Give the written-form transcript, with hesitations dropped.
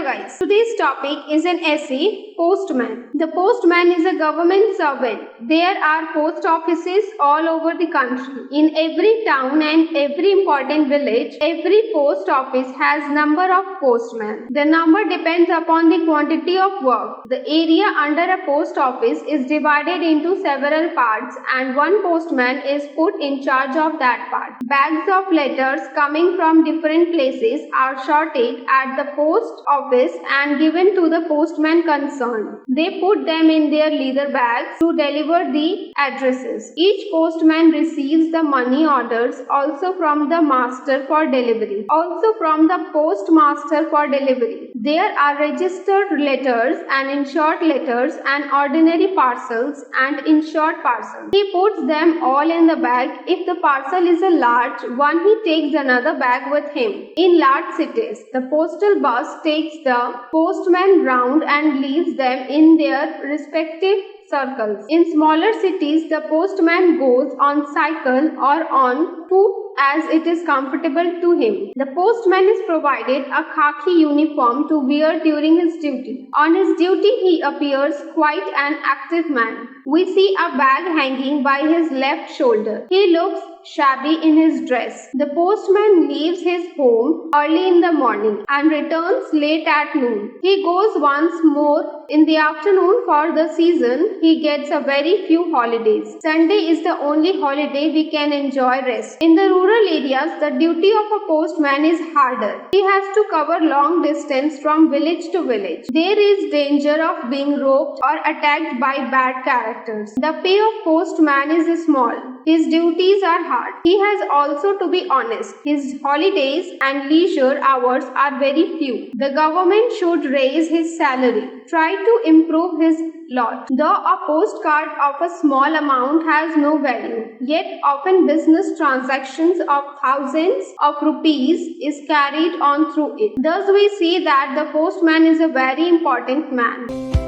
guys, today's topic is an essay, Postman. The postman is a government servant. There are post offices all over the country. In every town and every important village, every post office has number of postmen. The number depends upon the quantity of work. The area under a post office is divided into several parts and one postman is put in charge of that part. Bags of letters coming from different places are sorted at the post office and given to the postman concerned. They put them in their leather bags to deliver the addresses. Each postman receives the money orders also from the master for delivery, also from the postmaster for delivery. There are registered letters and insured letters and ordinary parcels and insured parcels. He puts them all in the bag. If the parcel is a large one, he takes another bag with him. In large cities, the postal bus takes the postman round and leaves them in their respective circles. In smaller cities, the postman goes on cycle or on foot as it is comfortable to him. The postman is provided a khaki uniform to wear during his duty. On his duty, he appears quite an active man. We see a bag hanging by his left shoulder. He looks shabby in his dress. The postman leaves his home early in the morning and returns late at noon. He goes once more in the afternoon. For the season, he gets a very few holidays. Sunday is the only holiday we can enjoy rest. In the rural areas, the duty of a postman is harder. He has to cover long distance from village to village. There is danger of being robbed or attacked by bad characters. The pay of postman is small. His duties are hard. He has also to be honest. His holidays and leisure hours are very few. The government should raise his salary. Try to improve his lot. Though a postcard of a small amount has no value, yet often business transactions of thousands of rupees is carried on through it. Thus we see that the postman is a very important man.